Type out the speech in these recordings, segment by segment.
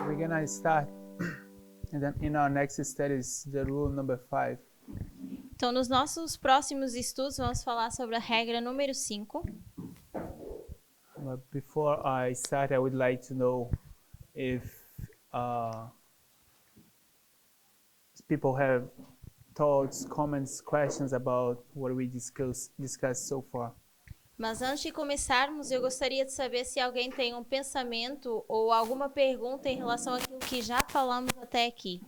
we're gonna start, and then in our next studies, the rule number 5. Então, nos nossos próximos estudos, vamos falar sobre a regra número 5. But before I start, I would like to know if people have thoughts, comments, questions about what we discussed so far. Mas antes de começarmos, eu gostaria de saber se alguém tem um pensamento ou alguma pergunta em relação àquilo que já falamos até aqui.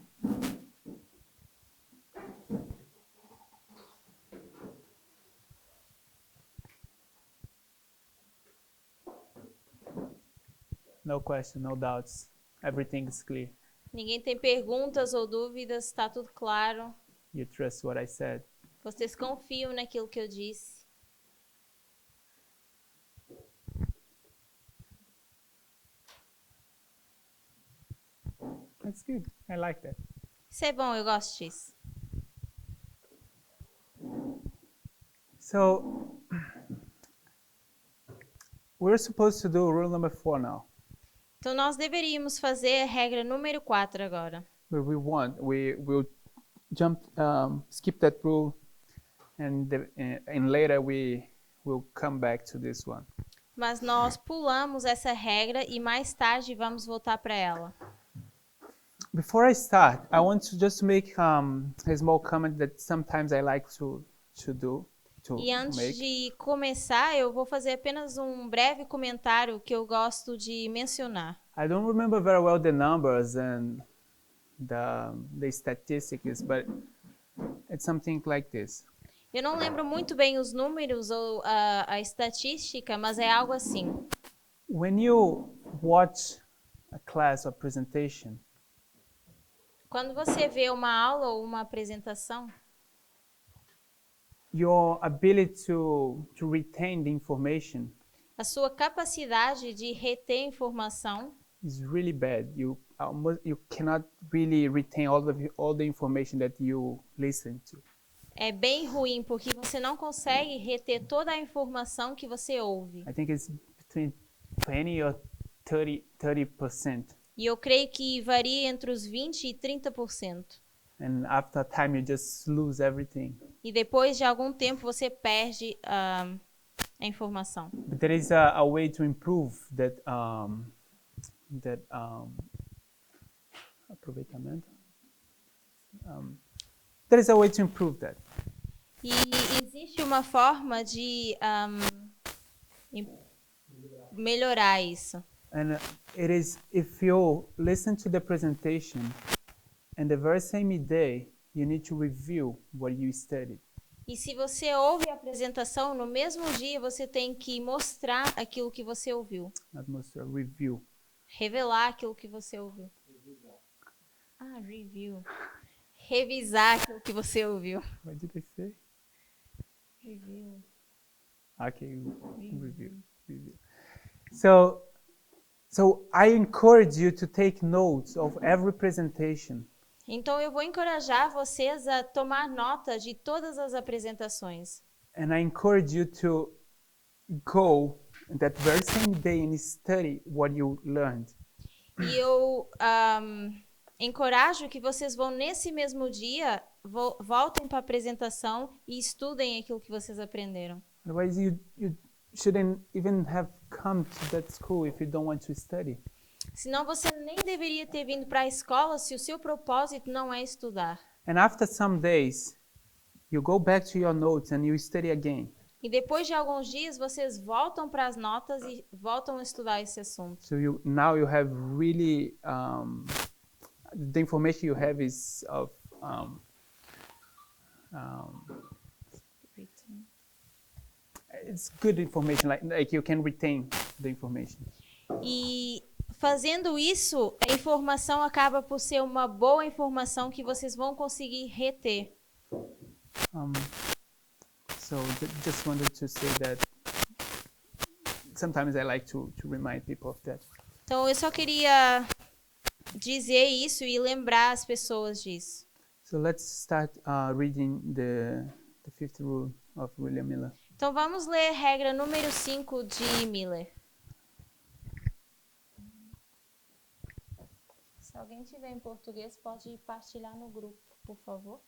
No question, no doubts. Everything is clear. Ninguém tem perguntas ou dúvidas, está tudo claro. You trust what I said. Vocês confiam naquilo que eu disse. That's good. I like that. Isso é bom, eu gosto disso. So, we're supposed to do rule number 4 now. Então, nós deveríamos fazer a regra número 4 agora. But we will skip that rule, and later we will come back to this one. Mas nós pulamos essa regra e mais tarde vamos voltar para ela. Before I start, I want to just make a small comment that sometimes I like to do. E antes de começar, eu vou fazer apenas um breve comentário que eu gosto de mencionar. I don't remember very well the numbers and the statistics, but it's something like this. Eu não lembro muito bem os números ou a estatística, mas é algo assim. When you watch a class or presentation, Quando você vê uma aula ou uma apresentação, your ability to retain the information a sua capacidade de reter informação is really bad. You cannot really retain all the information that you listen to. é bem ruim, porque você não consegue reter toda a informação que você ouve. I think it's between 20 or 30%. E eu creio que varia entre os 20% e 30%. And after time, you just lose everything. E depois de algum tempo você perde a informação. But there is a way to improve that aproveitamento. There is a way to improve that. E existe uma forma de melhorar isso. And it is if you listen to the presentation and the very same day you need to review what you studied. E se você ouve a apresentação, no mesmo dia você tem que mostrar aquilo que você ouviu. Not most review. Revelar aquilo que você ouviu. Review. Revisar aquilo que você ouviu. What did I say? Review. Okay, review. So I encourage you to take notes of every presentation. Então eu vou encorajar vocês a tomar nota de todas as apresentações. And I encourage you to go that very same day and study what you learned. E eu encorajo que vocês vão nesse mesmo dia, voltem para a apresentação e estudem aquilo que vocês aprenderam. Otherwise you shouldn't even have come to that school if you don't want to study. Senão você nem deveria ter vindo para a escola se o seu propósito não é estudar. And after some days, you go back to your notes and you study again. E depois de alguns dias, vocês voltam para as notas e voltam a estudar esse assunto. So now you have really the information you have is of it's good information, like you can retain the information. E fazendo isso, a informação acaba por ser uma boa informação que vocês vão conseguir reter. So just wanted to say that sometimes I like to remind people of that. Então eu só queria dizer isso e lembrar as pessoas disso. So let's start reading the fifth rule of William Miller. Então vamos ler regra número 5 de Miller. Se alguém tiver em português, pode partilhar no grupo, por favor.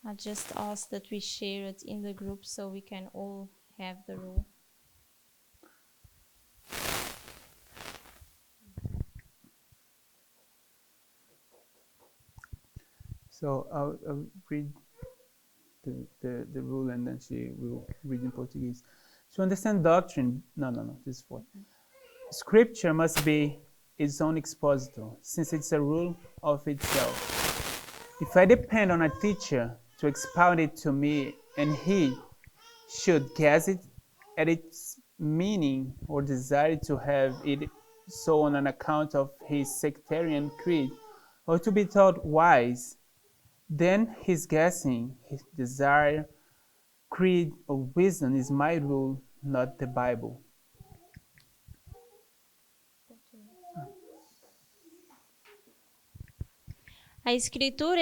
I just ask that we share it in the group so we can all have the rule. So I'll read the rule and then she will read in Portuguese. To understand doctrine, no, this is for. Scripture must be its own expositor, since it's a rule of itself. If I depend on a teacher to expound it to me and he should guess it at its meaning or desire to have it so on an account of his sectarian creed, or to be thought wise, then his guessing, his desire, creed, or wisdom is my rule, not the Bible. A escritura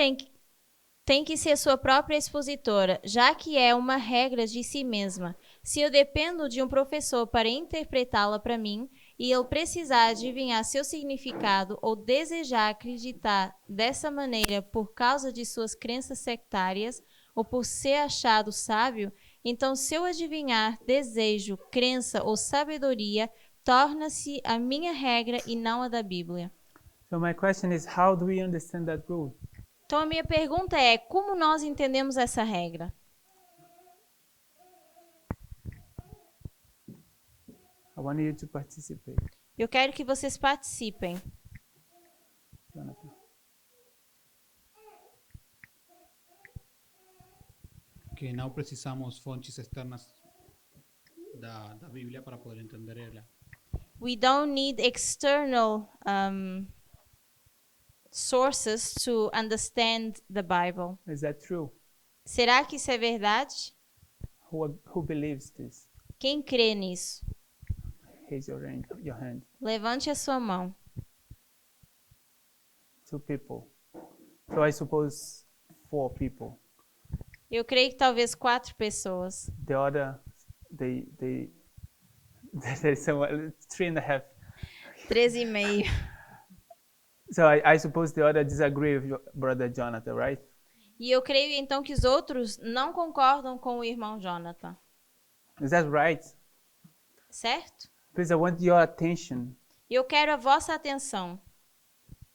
tem que ser sua própria expositora, já que é uma regra de si mesma. Se eu dependo de um professor para interpretá-la para mim, e ele precisar adivinhar seu significado ou desejar acreditar dessa maneira por causa de suas crenças sectárias ou por ser achado sábio, então seu adivinhar, desejo, crença ou sabedoria torna-se a minha regra e não a da Bíblia. So my question is, how do we understand that rule? Então a minha pergunta é, como nós entendemos essa regra? I want you to participate. Eu quero que vocês participem. Jonathan. Que não precisamos fontes externas da Bíblia para poder entender ela. We don't need external sources to understand the Bible. Is that true? Será que isso é verdade? Who believes this? Quem crê nisso? Raise your hand. Levante a sua mão. 2 people. So I suppose 4 people. Eu creio que talvez 4 pessoas. The other, there's someone, 3.5. 13,5. So I suppose the other disagree with your brother Jonathan, right? E eu creio então que os outros não concordam com o irmão Jonathan. Is that right? Certo? Please, I want your attention. E eu quero a vossa atenção.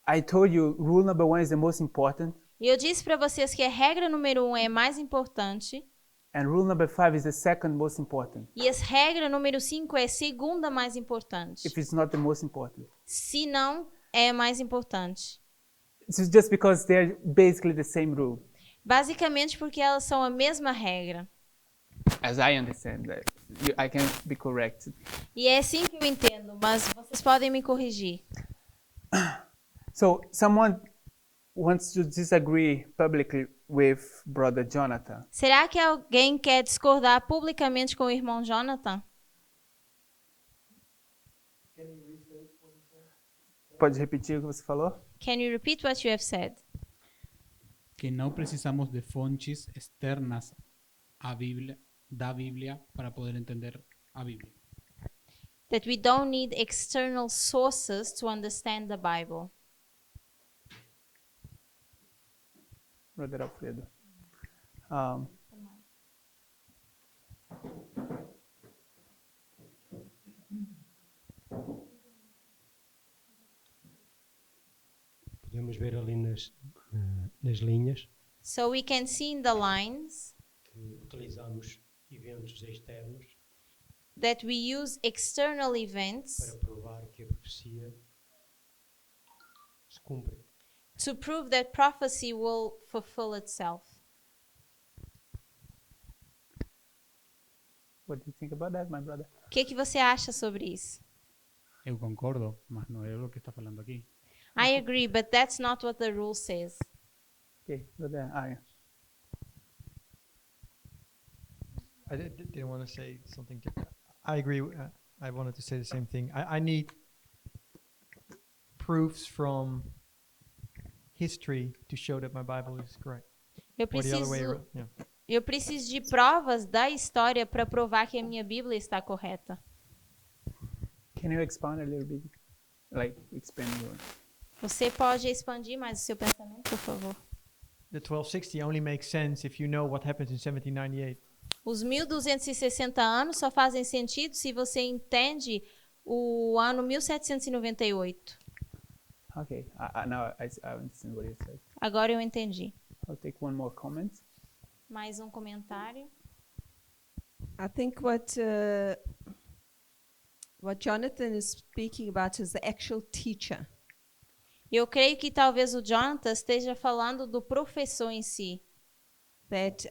I told you rule number 1 is the most important, E eu disse para vocês que a regra número 1 é mais importante. and rule number 5 is the second most important, E a regra número 5 é a segunda mais importante. if it's not the most important. Se não, é a mais importante. It's just because they're basically the same rule, Basicamente porque elas são a mesma regra. as I understand that. I can be corrected. E é assim que eu entendo, mas vocês podem me corrigir. So someone wants to disagree publicly with brother Jonathan. Será que alguém quer discordar publicamente com o irmão Jonathan? Pode repetir o que você falou? Can you repeat what you have said? Que não precisamos de fontes externas da Bíblia para poder entender a Bíblia. That we don't need external sources to understand the Bible. Brother Alfredo. Podemos ver ali nas linhas So we can see in the lines que utilizamos eventos externos that we use external events para provar que a profecia se cumpre. to prove that prophecy will fulfill itself. What do you think about that, my brother? O que você acha sobre isso? Eu concordo, mas não é o que está falando aqui. I agree, but that's not what the rule says. Okay, brother Arya. I didn't want to say something different. I agree. I wanted to say the same thing. I need proofs from history to show that my Bible is correct. Eu Or the other way preciso, around. Yeah. Eu preciso de provas da história para provar que a minha Bíblia está correta. Can you expand a little bit? Like, expand your... Você pode expandir mais o seu pensamento, por favor? The 1260 only makes sense if you know what happened in 1798. Os 1260 anos só fazem sentido se você entende o ano 1798. Okay, now I understand what you said. Agora eu entendi. I'll take one more comment. Mais um comentário. I think what Jonathan is speaking about is the actual teacher. Eu creio que talvez o Jonathan esteja falando do professor em si. That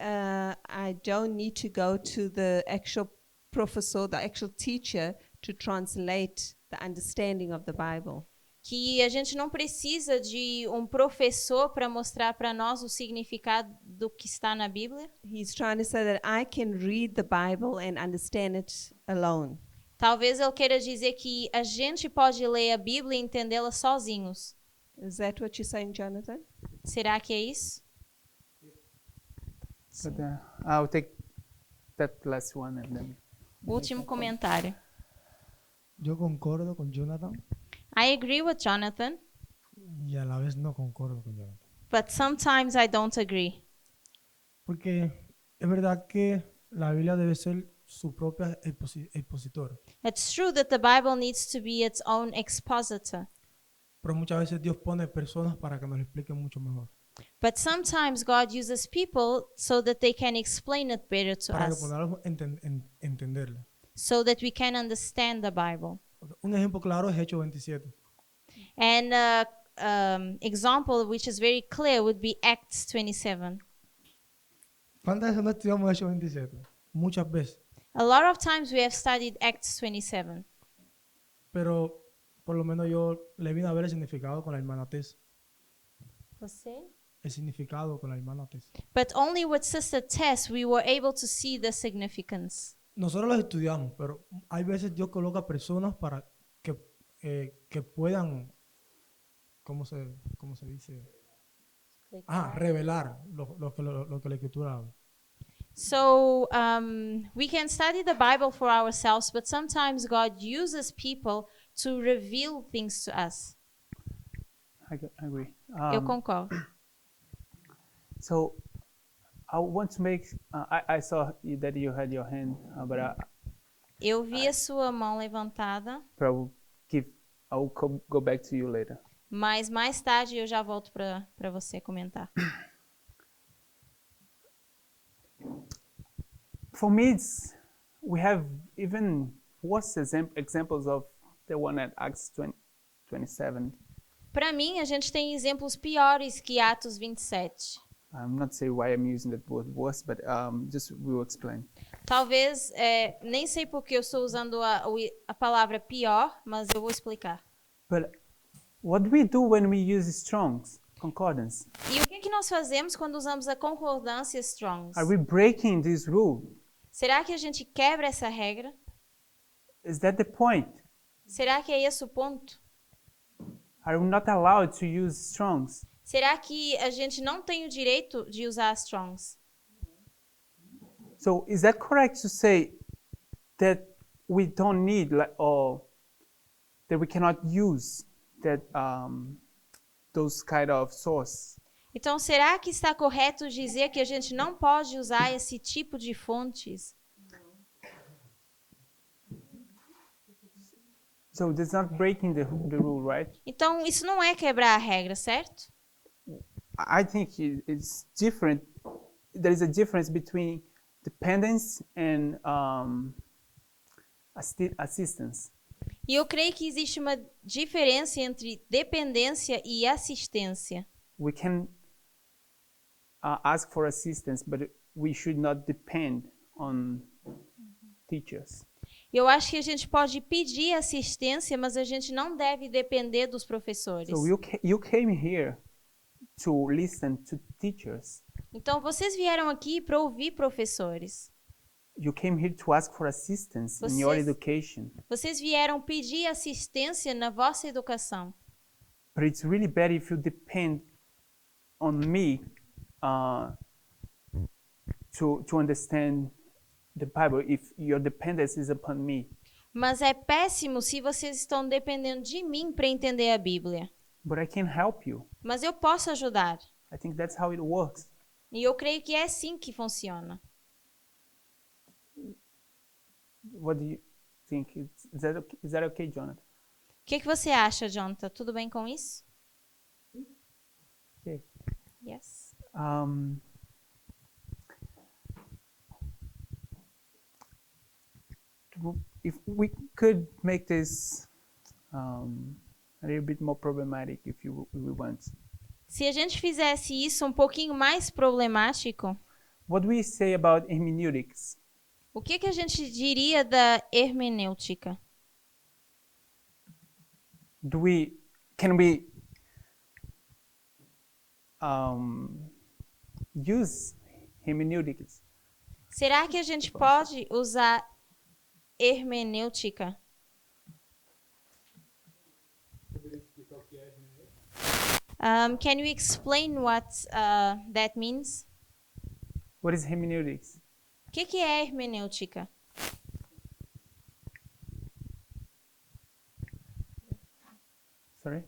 I don't need to go to the actual professor, the actual teacher, to translate the understanding of the Bible. Que a gente não precisa de um professor para mostrar para nós o significado do que está na Bíblia. He's trying to say that I can read the Bible and understand it alone. Talvez ele queira dizer que a gente pode ler a Bíblia e entendê-la sozinhos. Is that what you're saying, Jonathan? Será que é isso? But I'll take that last one and then... Último comentário. Yo concordo con Jonathan I agree with Jonathan, y a la vez no concordo con Jonathan. but sometimes I don't agree. Porque es verdad que la Biblia debe ser su propia expositor. It's true that the Bible needs to be its own expositor, Pero muchas veces Dios pone personas para que nos lo expliquen mucho mejor. but sometimes God uses people so that they can explain it better to Para que us, podamos entenderla. so that we can understand the Bible. Un ejemplo claro es Hechos 27. And an example which is very clear would be Acts 27. ¿Cuántas veces no estudiamos Hechos 27? Muchas veces. A lot of times we have studied Acts 27, Pero por lo menos yo le vine a ver el significado con la hermana Tess. El significado con la hermana Tess. but only with Sister Tess we were able to see the significance. Nosotros los estudiamos, pero hay veces Dios coloca personas para que puedan, ¿cómo se dice? Revelar lo que la Escritura habla. So we can study the Bible for ourselves, but sometimes God uses people to reveal things to us. I agree. Eu concordo. So I want to make... I saw that you had your hand, but Eu vi a sua mão levantada, I will go back to you later. mas mais tarde eu já volto para você comentar. For me, we have even worse examples of the one at Acts 27. Para mim, a gente tem exemplos piores que Atos 27. I'm not saying why I'm using that word worse, but just we will explain. Talvez, nem sei por que eu estou usando a palavra pior, mas eu vou explicar. But what do we do when we use Strong's Concordance? E o que nós fazemos quando usamos a concordância Strong's? Are we breaking this rule? Será que a gente quebra essa regra? Is that the point? Será que é esse o ponto? Are we not allowed to use Strong's? Será que a gente não tem o direito de usar a Strong's? So is that correct to say that we don't need, or that we cannot use that those kind of source? Então, será que está correto dizer que a gente não pode usar esse tipo de fontes? So that's not breaking the rule, right? Então, isso não é quebrar a regra, certo? I think it's different. There is a difference between dependence and assistance. E eu creio que existe uma diferença entre dependência e assistência. We can ask for assistance, but we should not depend on teachers. Eu acho que a gente pode pedir assistência, mas a gente não deve depender dos professores. So you came here to listen to teachers. Então, vocês vieram aqui para ouvir professores. You came here to ask for assistance in your education. Vocês vieram pedir assistência na vossa educação. But it's really bad if you depend on me to understand the Bible if your dependence is upon me. Mas é péssimo se vocês estão dependendo de mim para entender a Bíblia. But I can help you. Mas eu posso ajudar. I think that's how it works. E eu creio que é assim que funciona. What do you think? Is that okay, Jonathan? O que você acha, Jonathan? Tudo bem com isso? Okay. Yes. If we could make this a little bit more problematic, if we want. Se a gente fizesse isso um pouquinho mais problemático, What do we say about hermeneutics? o que a gente diria da hermenêutica? Can we use hermeneutics? Será que a gente pode usar hermenêutica? Can you explain what that means? What is hermeneutics? O que é hermenêutica? Sorry?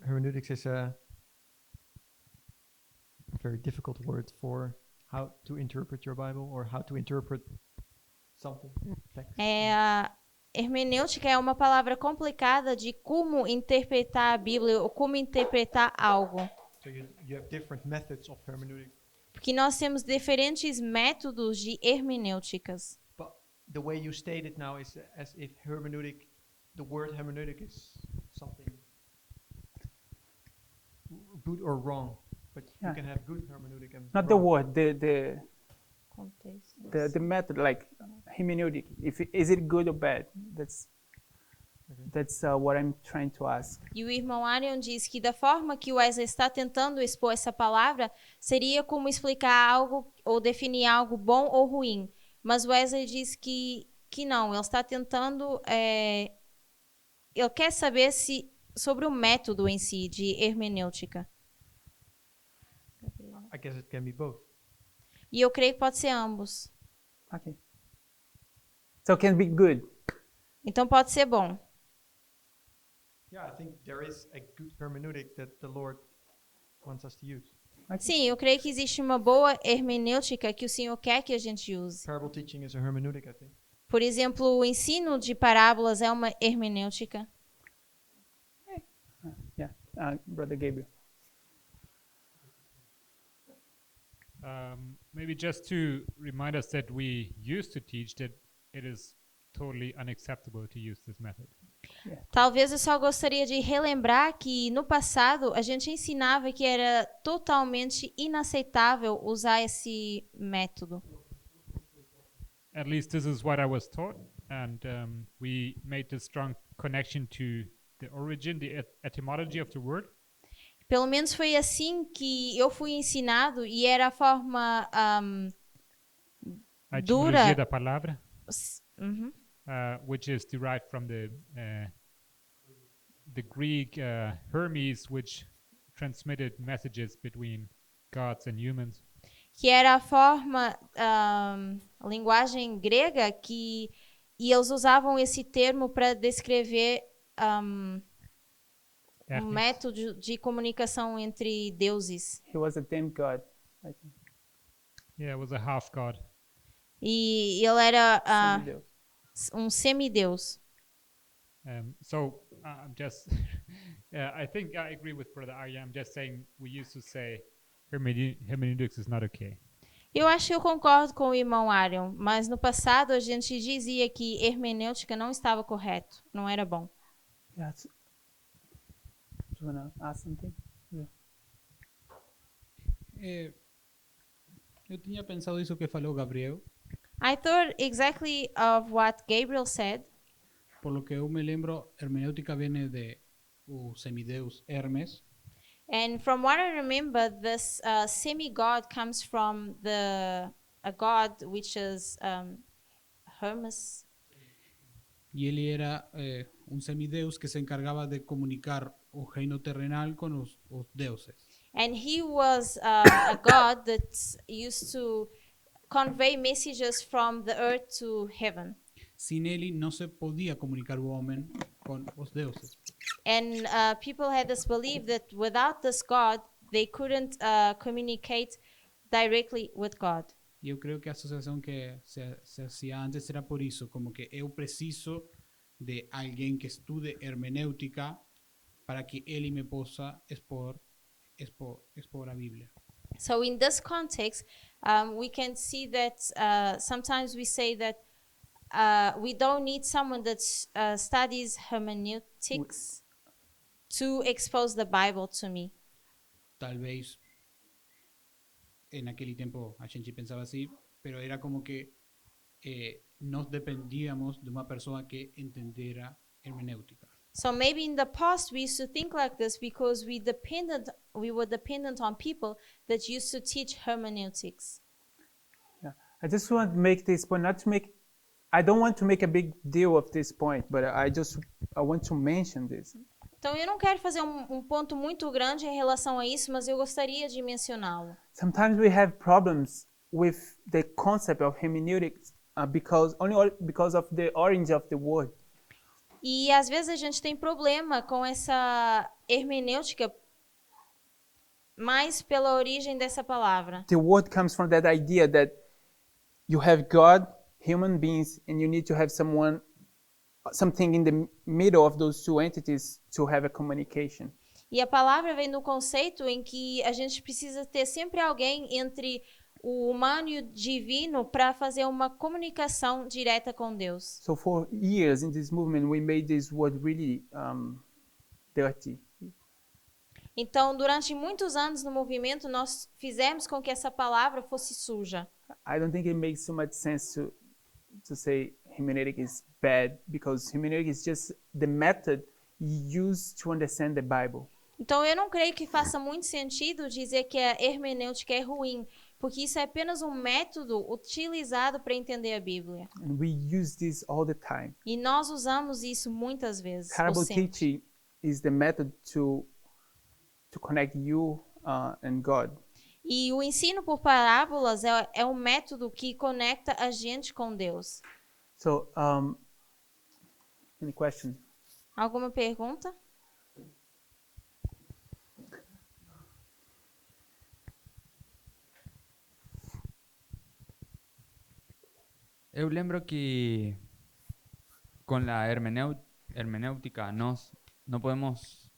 Hermeneutics is a very difficult word for how to interpret your Bible or how to interpret something. Text. Hermenêutica é uma palavra complicada de como interpretar a Bíblia ou como interpretar algo. So you have different methods of hermeneutics. Porque nós temos diferentes métodos de hermenêuticas. But the way you state it now is as if hermeneutic, the word hermeneutic is something good or wrong. But Yeah. you can have good hermeneutic and Not the wrong. word, the method, like hermeneutic. Is it good or bad? That's what I'm trying to ask. E o irmão Arion diz que da forma que o Wesley está tentando expor essa palavra, seria como explicar algo ou definir algo bom ou ruim. Mas Wesley diz que não, ele está tentando, ele quer saber sobre o método em si de hermenêutica. I guess it can be both. E eu creio que pode ser ambos. Okay. So it can be good. Então pode ser bom. Yeah, I think there is a good hermeneutic that the Lord wants us to use. Sim, eu creio que existe uma boa hermenêutica que o Senhor quer que a gente use. Parable teaching is a hermeneutic, I think. Por exemplo, o ensino de parábolas é uma hermenêutica. Yeah, Brother Gabriel. Maybe just to remind us that we used to teach that it is totally unacceptable to use this method. Talvez eu só gostaria de relembrar que no passado a gente ensinava que era totalmente inaceitável usar esse método. At least this is what I was taught, and we made this strong connection to the origin, the etymology of the word. Pelo menos foi assim que eu fui ensinado e era a forma A dura. etimologia da palavra, Uhum. which is derived from the Greek Hermes, which transmitted messages between gods and humans. Que era a forma, a linguagem grega e eles usavam esse termo para descrever um Ethics. método de comunicação entre deuses. He was a demigod, I think. Yeah, it was a half god. E ele era Semideus. um semideus. So I'm just, I think I agree with Brother Arya. I'm just saying we used to say hermeneutics is not okay. Eu acho que eu concordo com o irmão Arion, mas no passado a gente dizia que hermenêutica não estava correto, não era bom. Yeah. Do you want to ask something? Eu tinha pensado isso que falou Gabriel, I thought exactly of what Gabriel said. por lo que eu me lembro, hermenêutica vem de o semideus Hermes, And from what I remember, this semi-god comes from a god which is Hermes. e ele era um semideus que se encargava de comunicar o reino terrenal con os deuses. And he was a god that used to convey messages from the earth to heaven. Sin ele não se podía comunicar o homem con os deuses. And people had this belief that without this God, they couldn't communicate directly with God. E eu creio que a associação que se hacía antes era por isso, como que eu preciso de alguém que estude hermenêutica para que ele me possa expor a Bíblia. So in this context, we can see that sometimes we say that we don't need someone that studies hermeneutics to expose the Bible to me. Talvez naquele tempo a gente pensava assim, pero era como que nós dependíamos de uma pessoa que entendera hermenêutica. So maybe in the past we used to think like this because we were dependent on people that used to teach hermeneutics. Yeah. I just want to make this point, I don't want to make a big deal of this point, but I want to mention this. Então eu não quero fazer um ponto muito grande em relação a isso, mas eu gostaria de mencioná-lo. Sometimes we have problems with the concept of hermeneutics because of the origin of the word. E às vezes a gente tem problema com essa hermenêutica mais pela origem dessa palavra. The word comes from that idea that you have God, human beings, and you need to have something in the middle of those two entities to have a communication. E a palavra vem do conceito em que a gente precisa ter sempre alguém entre o humano e o divino para fazer uma comunicação direta com Deus. So for years in this movement, we made this word really dirty. Então, durante muitos anos no movimento, nós fizemos com que essa palavra fosse suja. I don't think it makes so much sense to say hermeneutic is bad, because hermeneutic is just the method used to understand the Bible. Então, eu não creio que faça muito sentido dizer que a hermenêutica é ruim, porque isso é apenas um método utilizado para entender a Bíblia. And we use this all the time. E nós usamos isso muitas vezes. ou Parable sempre. teaching is the method to connect you and God. E o ensino por parábolas é um método que conecta a gente com Deus. So, any question? Alguma pergunta? Eu lembro que con la hermenéutica no podemos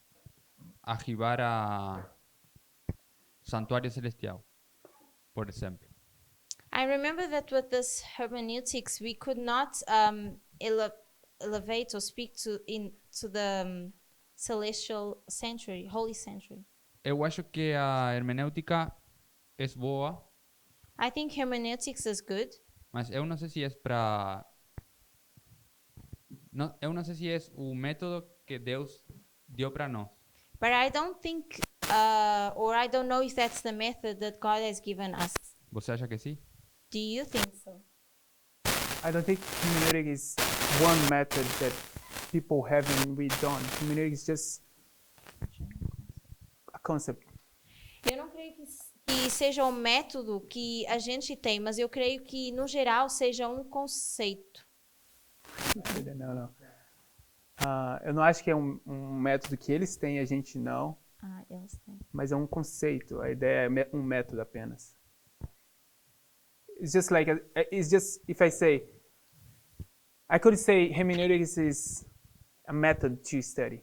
arribar a santuario celestial, por ejemplo. I remember that with this hermeneutics, we could not elevate or speak to the celestial sanctuary, holy sanctuary. Eu acho que a hermenéutica es boa, I think hermeneutics is good, mas eu não sei se é para... eu não sei se é o método que Deus deu para nós. but I don't think, or I don't know if that's the method that God has given us. Você acha que sim? Do you think so? I don't think hermeneutic is one method that people have and we don't. Hermeneutic is just a concept. Eu não creio que seja um método que a gente tem, mas eu creio que, no geral, seja um conceito. Não. Eu não acho que é um método que eles têm e a gente não, Eles têm. mas é um conceito. A ideia é um método apenas. It's just like, if I say, I could say hermeneutics is a method to study.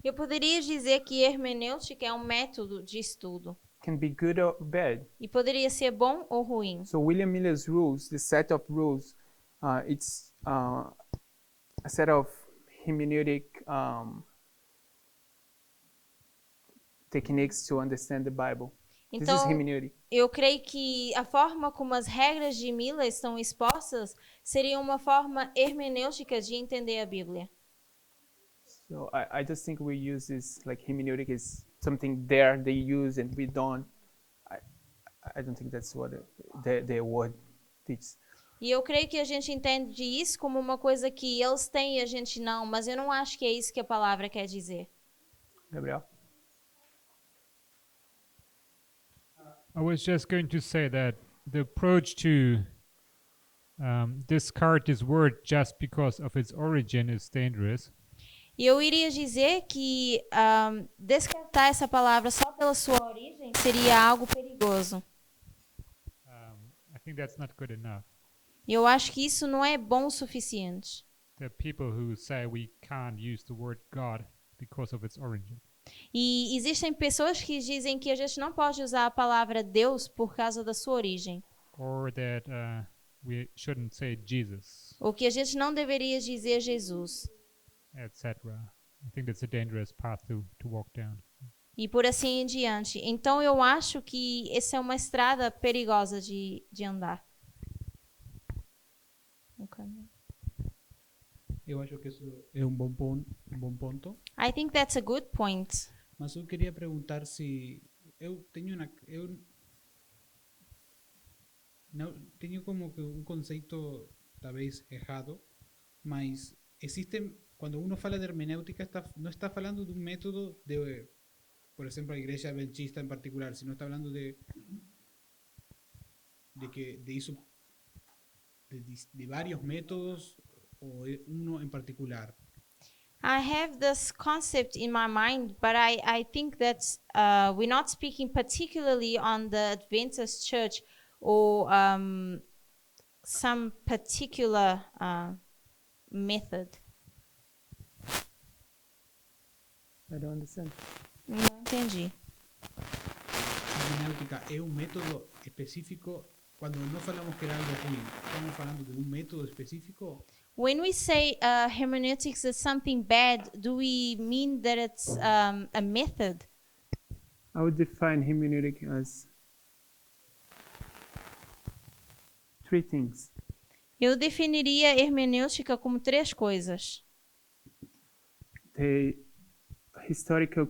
Eu poderia dizer que hermenêutica é um método de estudo. Can be good or bad. E poderia ser bom ou ruim. So William Miller's rules, the set of rules, it's a set of hermeneutic techniques to understand the Bible. This is Então, hermeneutic. eu creio que a forma como as regras de Miller estão expostas seria uma forma hermenêutica de entender a Bíblia. So I just think we use this, like hermeneutic is something there they use and we don't. I don't think that's what the word teaches. E eu creio que a gente entende isso como uma coisa que eles têm e a gente não, mas eu não acho que é isso que a palavra quer dizer. Gabriel? I was just going to say that the approach to discard this word just because of its origin is dangerous. E eu iria dizer que descartar essa palavra só pela sua origem seria algo perigoso. I think that's not good enough. E eu acho que isso não é bom o suficiente. There are people who say we can't use the word God because of its origin. E existem pessoas que dizem que a gente não pode usar a palavra Deus por causa da sua origem. Or that we shouldn't say Jesus, Ou que a gente não deveria dizer Jesus. etc. I think that's a dangerous path to walk down. E por assim em diante. Então eu acho que essa é uma estrada perigosa de andar. Eu acho que isso é um bom ponto. I think that's a good point. Mas eu queria perguntar se eu tenho como que um conceito talvez errado, mas existe quando uno fala de hermenéutica no está falando de un método de, por ejemplo, la iglesia adventista en particular, sino está hablando de varios métodos o uno en particular. I have this concept in my mind, but I think that we're not speaking particularly on the Adventist church or some particular method. I don't understand. Não entendi. A hermenéutica é um método específico. Quando não falamos que era algo ruim, estamos falando de um método específico. When we say hermeneutics is something bad, do we mean that it's a method? I would define hermeneutic as three things. Eu definiria hermenêutica como três coisas. The historical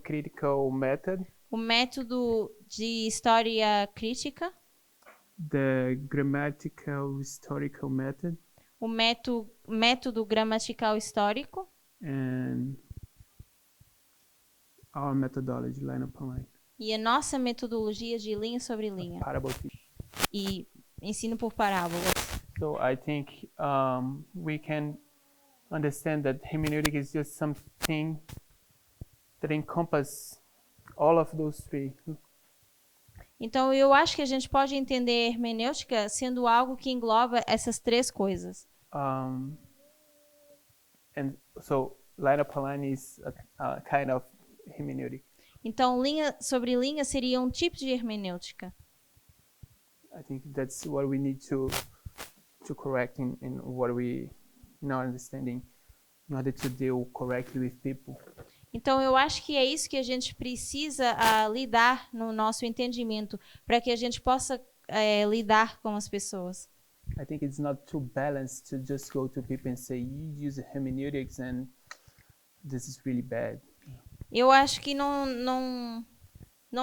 critical method, O método de história crítica, the grammatical historical method, o método gramatical histórico and our methodology, line upon line. e a nossa metodologia de linha sobre linha Parable teaching. e ensino por parábolas. So I think we can understand that hermeneutic is just something that encompasses all of those three. Então eu acho que a gente pode entender hermenêutica sendo algo que engloba essas três coisas. And so line upon line is a kind of hermeneutic. Então linha sobre linha seria um tipo de hermenêutica. I think that's what we need to correct in what we in our understanding in order to deal correctly with people. Então eu acho que é isso que a gente precisa lidar no nosso entendimento para que a gente possa lidar com as pessoas. I think it's not too balanced to just go to people and say you use hermeneutics and this is really bad. Eu acho que não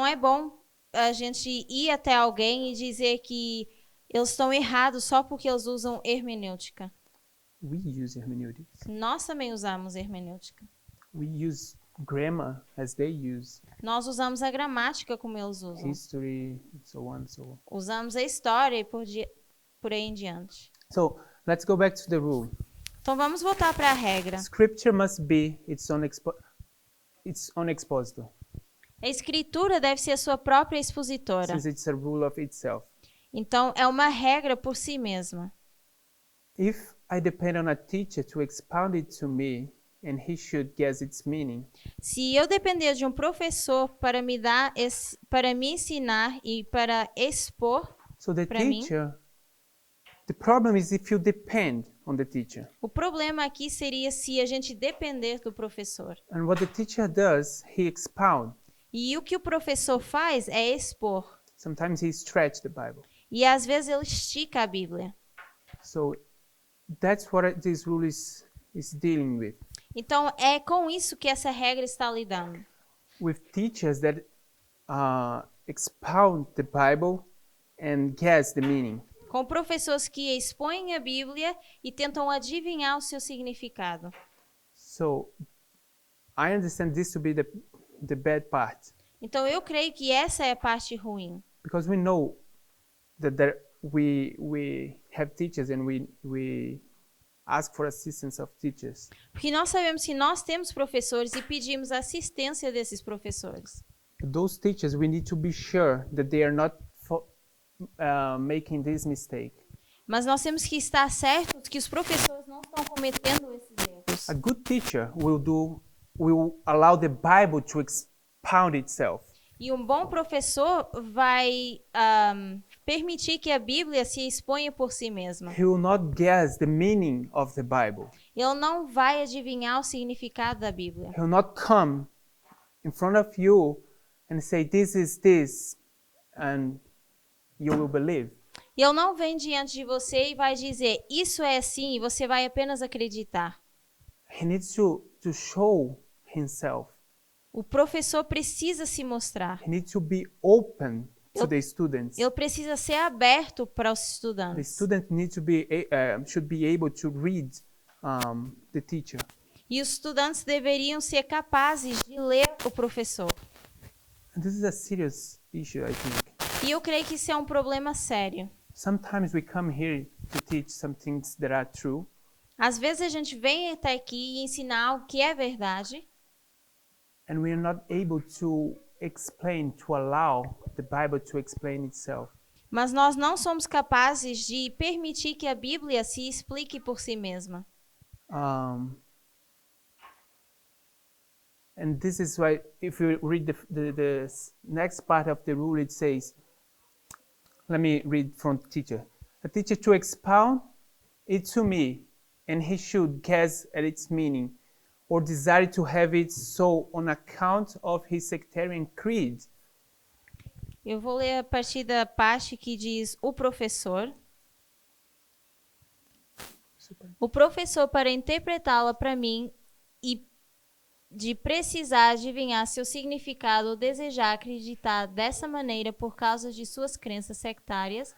é bom a gente ir até alguém e dizer que eles estão errados só porque eles usam hermenêutica. We use hermeneutics. Nós também usamos hermenêutica. We use grammar as they use. Nós usamos a gramática como eles usam. History, and so on and so on. Usamos a história e por aí em diante. So let's go back to the rule. Então vamos voltar para a regra. Scripture must be its own expositor, A escritura deve ser a sua própria expositora. since it's a rule of itself. Então é uma regra por si mesma. If I depend on a teacher to expound it to me, and he should guess its meaning, Se eu depender de um professor para me ensinar e para expor, so the Para mim. teacher, the problem is if you depend on the teacher. o problema aqui seria se a gente depender do professor. And what the teacher does, he expound. E o que o professor faz é expor. Sometimes he stretch the Bible. E às vezes ele estica a Bíblia. So that's what this rule is dealing with. Então é com isso que essa regra está lidando. With teachers that expound the Bible and guess the meaning. Com professores que expõem a Bíblia e tentam adivinhar o seu significado. So I understand this to be the bad part, Então eu creio que essa é a parte ruim. because we know that we have teachers and we ask for assistance of teachers. Porque nós sabemos que nós temos professores e pedimos a assistência desses professores. Those teachers, we need to be sure that they are not making this mistake. Mas nós temos que estar certos que os professores não estão cometendo esses erros. A good teacher will allow the Bible to expound itself. E um bom professor vai permitir que a Bíblia se exponha por si mesma. He will not guess the meaning of the Bible. Ele não vai adivinhar o significado da Bíblia. He will not come in front of you and say, this is this, and you will believe. E ele não vem diante de você e vai dizer, isso é assim, e você vai apenas acreditar. He needs to show himself. O professor precisa se mostrar. He needs to be open to Eu- the students. Ele precisa ser aberto para os The estudantes. student needs to should be able to read the teacher. E os estudantes deveriam ser capazes de ler o professor. And this is a serious issue, I think. E eu creio que isso é um problema sério. Sometimes we come here to teach some things that are true, Às vezes a gente vem até aqui e ensinar algo que é verdade, and we are not able to explain, to allow the Bible to explain itself. mas nós não somos capazes de permitir que a Bíblia se explique por si mesma. And this is why, if you read the next part of the rule, it says, let me read from teacher. A teacher to expound it to me, and he should guess at its meaning, or desire to have it so on account of his sectarian creed. Eu vou ler a partir da parte que diz o professor. O professor, para interpretá-la para mim e de precisar adivinhar seu significado ou desejar acreditar dessa maneira por causa de suas crenças sectárias.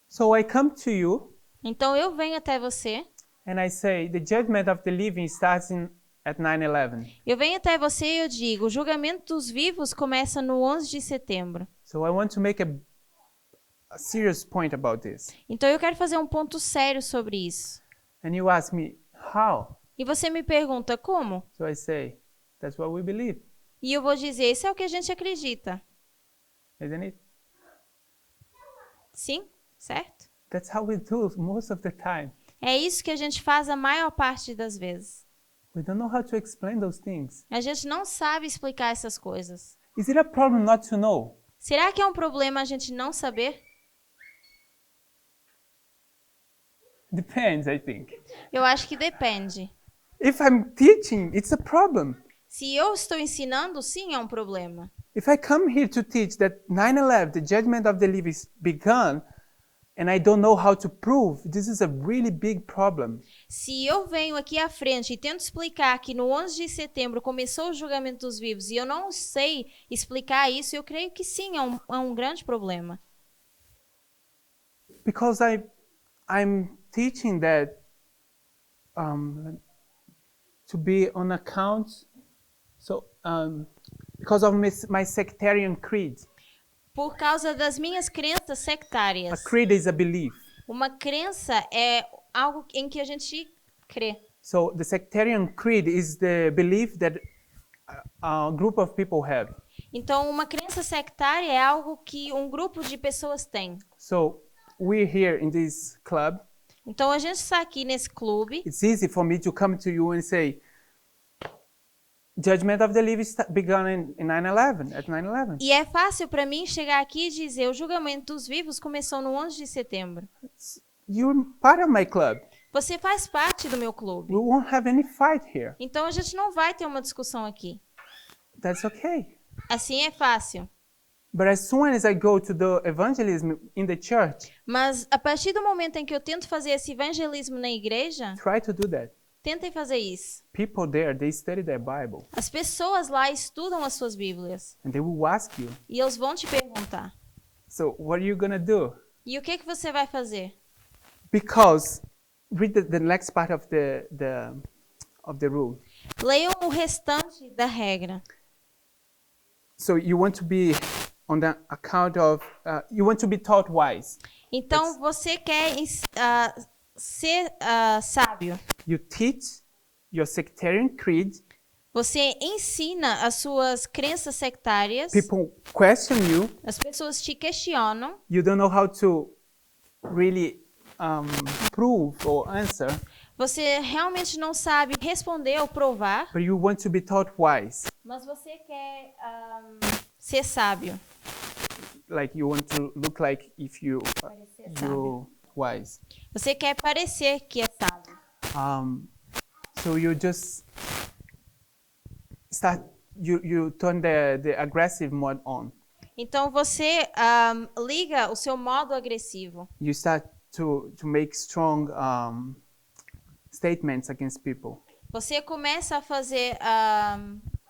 So I come to you Então eu venho até você, and I say, the judgment of the living starts at 9/11. eu venho até você e eu digo, o julgamento dos vivos começa no 11 de setembro. So I want to make a serious point about this. Então eu quero fazer um ponto sério sobre isso. And you ask me, how? E você me pergunta, como? So I say, that's what we believe, E eu vou dizer, isso é o que a gente acredita. isn't it? Sim, certo? That's how we do most of the time. É isso que a gente faz a maior parte das vezes. We don't know how to explain those things. A gente não sabe explicar essas coisas. Is it a problem not to know? Será que é um problema a gente não saber? Depends, I think. Eu acho que depende. If I'm teaching, it's a problem. Se eu estou ensinando, sim, é um problema. If I come here to teach that 9/11, the judgment of the living is begun, and I don't know how to prove, this is a really big problem. Se eu venho aqui à frente e tento explicar que no 11 de setembro começou o julgamento dos vivos e eu não sei explicar isso, eu creio que sim, é um grande problema. Because I'm teaching that to be on account, so because of my sectarian creed. Por causa das minhas crenças A sectárias. creed is a belief. Uma crença é algo em que a gente crê. So the sectarian creed is the belief that a group of people have. Então, uma crença sectária é algo que um grupo de pessoas tem. So we're here in this club. Então, a gente está aqui nesse clube. It's easy for me to come to you and say, judgment of the living began in 9/11, at 9/11. E é fácil para mim chegar aqui e dizer o julgamento dos vivos começou no 11 de setembro. You're part of my club. Você faz parte do meu clube. We won't have any fight here. Então, a gente não vai ter uma discussão aqui. That's okay. Assim é fácil. But as soon as I go to the evangelism in the church, Mas, a partir do momento em que eu tento fazer esse evangelismo na igreja, try to do that. tentem fazer isso. People there, they study their Bible. As pessoas lá estudam as suas Bíblias. And they will ask you, E eles vão te perguntar. so what are you going to do? E o que você vai fazer? Because, read the next part of the rule. Leiam o restante da regra. So you want to be on the account of, you want to be taught wise. Então, você quer ser sábio. You teach your sectarian creed. Você ensina as suas crenças sectárias. People question you. As pessoas te questionam. You don't know how to really prove or answer. Você realmente não sabe responder ou provar. But you want to be taught wise. Mas você quer ser sábio. Like you want to look like if you're wise. Você quer parecer que é sábio. So you just start. You turn the aggressive mode on. Então você liga o seu modo agressivo. You start to make strong statements against people. Você começa a fazer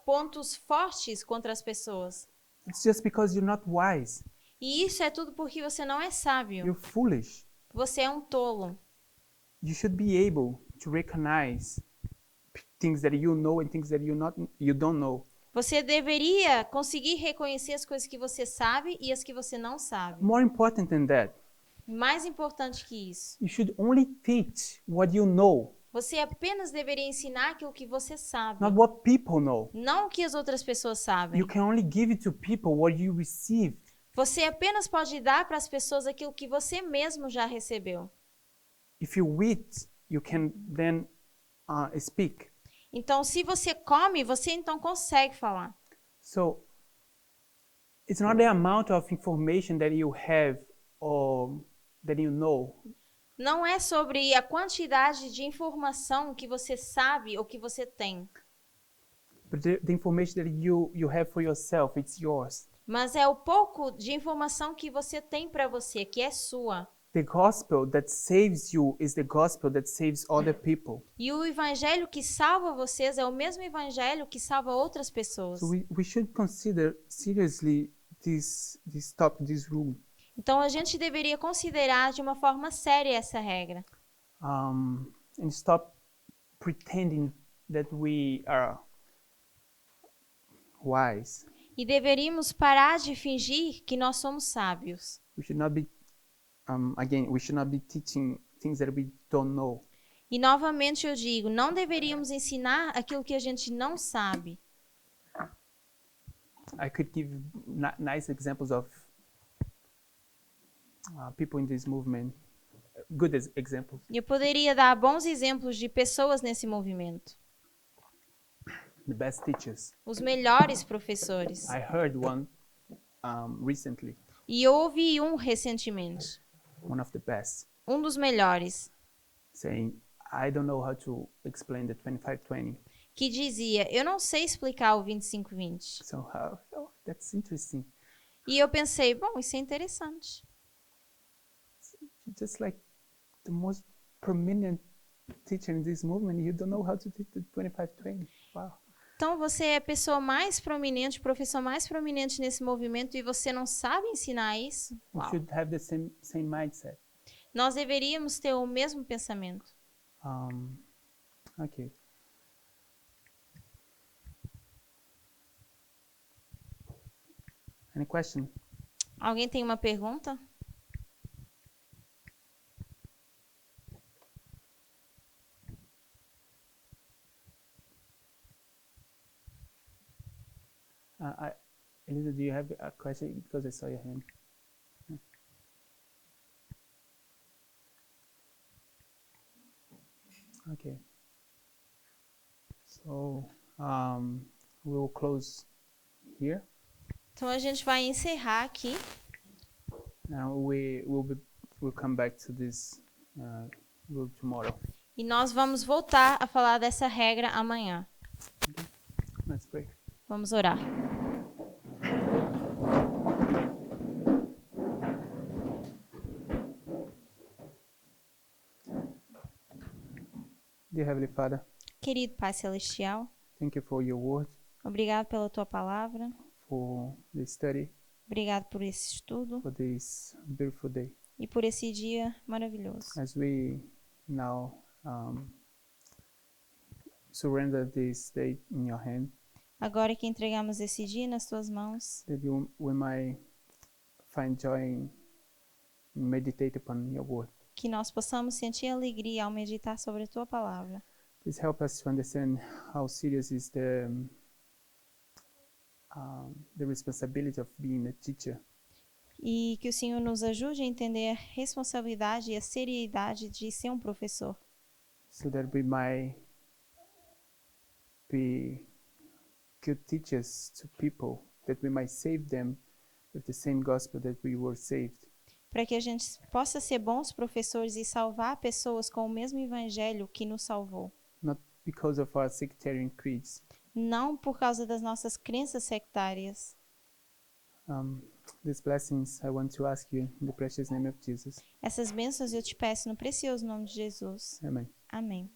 pontos fortes contra as pessoas. It's just because you're not wise. E isso é tudo porque você não é sábio. You're foolish. Você é um tolo. You should be able to recognize things that you know and things that you don't know. Você deveria conseguir reconhecer as coisas que você sabe e as que você não sabe. More important than that, Mais importante que isso, you should only teach what you know, você apenas deveria ensinar aquilo que você sabe, not what people know. não o que as outras pessoas sabem. You can only give it to people what you received. Você apenas pode dar para as pessoas aquilo que você mesmo já recebeu. If you eat, you can then speak. Então, se você come, você então consegue falar. So it's not the amount of information that you have or that you know. Não é sobre a quantidade de informação que você sabe ou que você tem, But the information that you have for yourself, it's yours. mas é o pouco de informação que você tem para você, que é sua. The gospel that saves you is the gospel that saves other people. E o evangelho que salva vocês é o mesmo evangelho que salva outras pessoas. So we should consider seriously this topic, this rule. Então a gente deveria considerar de uma forma séria essa regra. And stop pretending that we are wise. E deveríamos parar de fingir que nós somos sábios. We should not be, we should not be teaching things that we don't know. E novamente eu digo, não deveríamos ensinar aquilo que a gente não sabe. I could give nice examples of people in this movement, good examples. E eu poderia dar bons exemplos de pessoas nesse movimento. The best teachers. Os melhores professores. I heard one recently, E eu ouvi um recentemente, one of the best, um dos melhores, saying, I don't know how to explain the 25-20. que dizia, eu não sei explicar o 25-20. So that's interesting. E eu pensei, bom, isso é interessante. Just like the most prominent teacher in this movement, you don't know how to teach the 25-20. Wow. Então você é a pessoa mais prominente, o professor mais prominente nesse movimento e você não sabe ensinar isso? We Uau. should have the same mindset. Nós deveríamos ter o mesmo pensamento. Okay. Any question? Alguém tem uma pergunta? Elisa, do you have a question? Because I saw your hand. Okay. So we will close here. Então a gente vai encerrar aqui. Now we'll come back to this rule tomorrow. E nós vamos voltar a falar dessa regra amanhã. Let's pray. Vamos orar. Dear Heavenly Father, Querido Pai Celestial, thank you for your word, obrigado pela tua palavra, for the study, obrigado por esse estudo for this beautiful day. e por esse dia maravilhoso. As we now surrender this day in your hand, Agora que entregamos esse dia nas tuas mãos, that we might find joy in meditate upon your word. que nós possamos sentir alegria ao meditar sobre a tua palavra. Please help us to understand how serious is the responsibility of being a teacher, E que o Senhor nos ajude a entender a responsabilidade e a seriedade de ser um professor, so that we might be good teachers to people, that we might save them with the same gospel that we were saved. para que a gente possa ser bons professores e salvar pessoas com o mesmo evangelho que nos salvou. Not because of our sectarian creeds. Não por causa das nossas crenças sectárias. These blessings I want to ask you in the precious name of Jesus. Essas bênçãos eu te peço no precioso nome de Jesus. Amen. Amém.